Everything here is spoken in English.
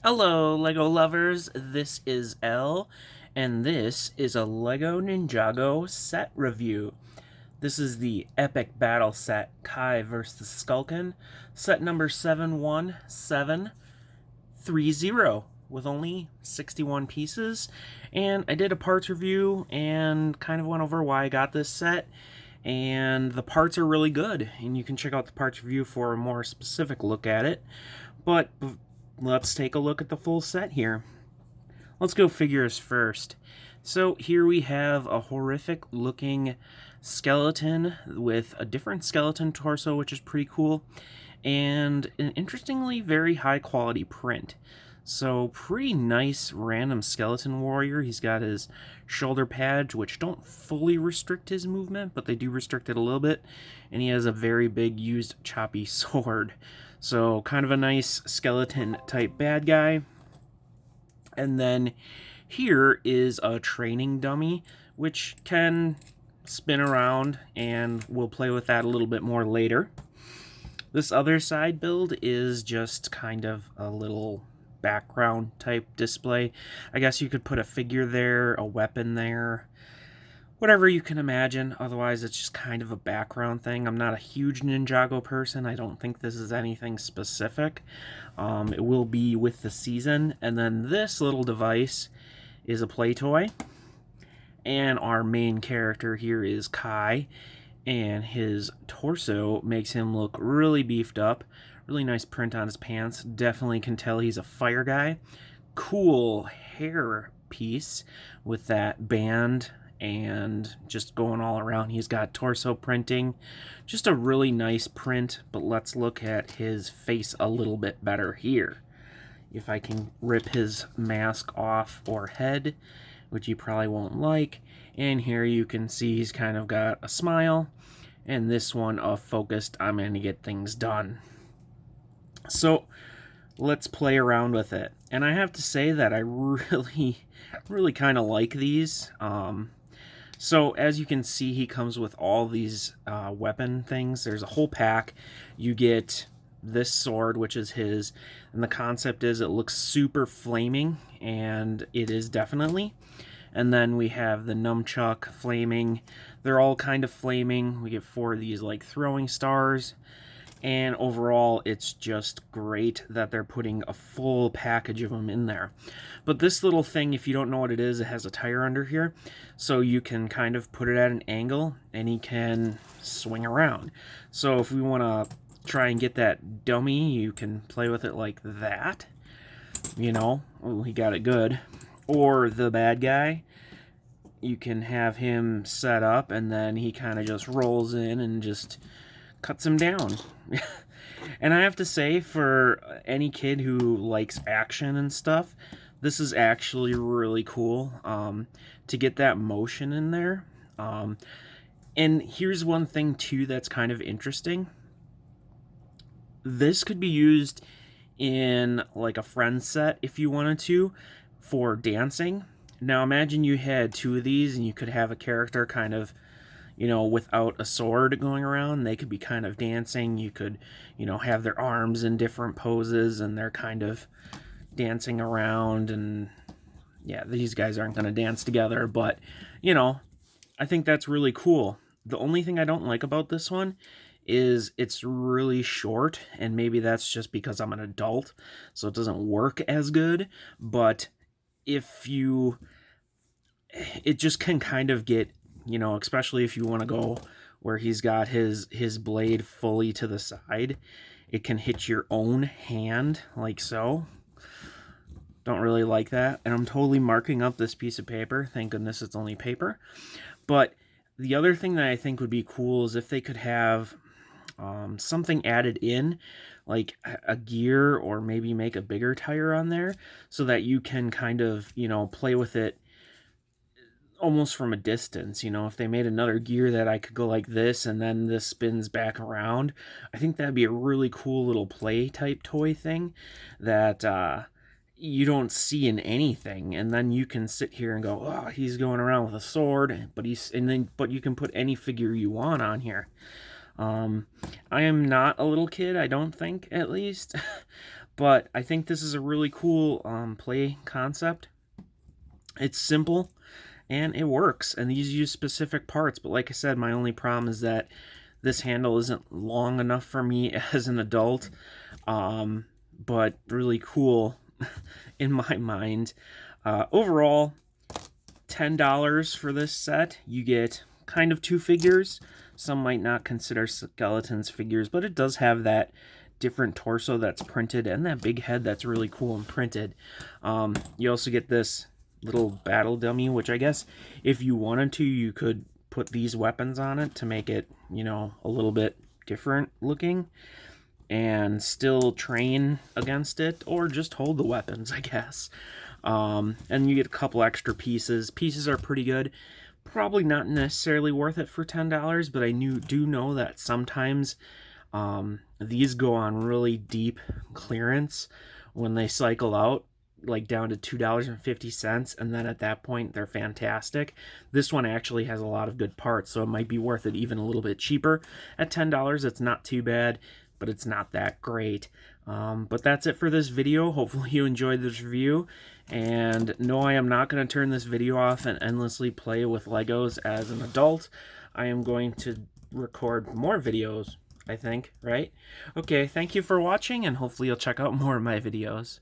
Hello, LEGO lovers. This is Elle, and this is a LEGO Ninjago set review. This is the epic battle set Kai vs. Skulkin, set number 71730, with only 61 pieces. And I did a parts review and kind of went over why I got this set. And the parts are really good, and you can check out the parts review for a more specific look at it. But let's take a look at the full set here. Let's go figures first. So here we have a horrific looking skeleton with a different skeleton torso, which is pretty cool, and an interestingly very high quality print. So pretty nice random skeleton warrior. He's got his shoulder pads, which don't fully restrict his movement, but they do restrict it a little bit. And he has a very big used choppy sword. So kind of a nice skeleton type bad guy. And then here is a training dummy, which can spin around, and we'll play with that a little bit more later. This other side build is just kind of a little background type display. I guess you could put a figure there, a weapon there, whatever you can imagine. Otherwise, it's just kind of a background thing. I'm not a huge Ninjago person. I don't think this is anything specific. It will be with the season. And then this little device is a play toy. And our main character here is Kai. And his torso makes him look really beefed up. Really nice print on his pants. Definitely can tell he's a fire guy. Cool hair piece with that band and just going all around. He's got torso printing. Just a really nice print, but let's look at his face a little bit better here. If I can rip his mask off or head, which you probably won't like. And here you can see he's kind of got a smile. And this one focused, I'm going to get things done. So let's play around with it. And I have to say that I really kind of like these. So as you can see, he comes with all these weapon things. There's a whole pack. You get this sword, which is his, and the concept is it looks super flaming, and it is definitely. And then we have the nunchuck flaming. They're all kind of flaming. We get 4 of these like throwing stars. And overall, it's just great that they're putting a full package of them in there. But this little thing, if you don't know what it is, it has a tire under here. So you can kind of put it at an angle, and he can swing around. So if we want to try and get that dummy, you can play with it like that. You know, oh, he got it good. Or the bad guy, you can have him set up, and then he kind of just rolls in and just cuts him down. And I have to say, for any kid who likes action and stuff, this is actually really cool to get that motion in there. And here's one thing too that's kind of interesting. This could be used in like a friend set if you wanted to for dancing. Now imagine you had 2 of these and you could have a character kind of, you know, without a sword going around. They could be kind of dancing. You could, you know, have their arms in different poses and they're kind of dancing around. And yeah, these guys aren't going to dance together, but, you know, I think that's really cool. The only thing I don't like about this one is it's really short, and maybe that's just because I'm an adult, so it doesn't work as good. But if you, it just can kind of get, you know, especially if you want to go where he's got his blade fully to the side, it can hit your own hand like so. Don't really like that. And I'm totally marking up this piece of paper. Thank goodness it's only paper. But the other thing that I think would be cool is if they could have something added in, like a gear, or maybe make a bigger tire on there so that you can kind of, you know, play with it almost from a distance. You know, if they made another gear that I could go like this and then this spins back around, I think that'd be a really cool little play type toy thing that you don't see in anything. And then you can sit here and go, oh, he's going around with a sword, but you can put any figure you want on here. I am not a little kid, I don't think, at least. But I think this is a really cool play concept. It's simple and it works, and these use specific parts, but like I said, my only problem is that this handle isn't long enough for me as an adult. But really cool in my mind. Overall, $10 for this set. You get kind of 2 figures. Some might not consider skeletons figures, but it does have that different torso that's printed and that big head that's really cool and printed. You also get this little battle dummy, which I guess if you wanted to, you could put these weapons on it to make it, you know, a little bit different looking and still train against it, or just hold the weapons, I guess. And you get a couple extra pieces. Pieces are pretty good. Probably not necessarily worth it for $10, but I do know that sometimes these go on really deep clearance when they cycle out, like down to $2.50, and then at that point they're fantastic. This one actually has a lot of good parts, so it might be worth it even a little bit cheaper. At $10, it's not too bad, but it's not that great. But that's it for this video. Hopefully you enjoyed this review, and no, I am not going to turn this video off and endlessly play with Legos as an adult. I am going to record more videos, I think, right? Okay, thank you for watching, and hopefully you'll check out more of my videos.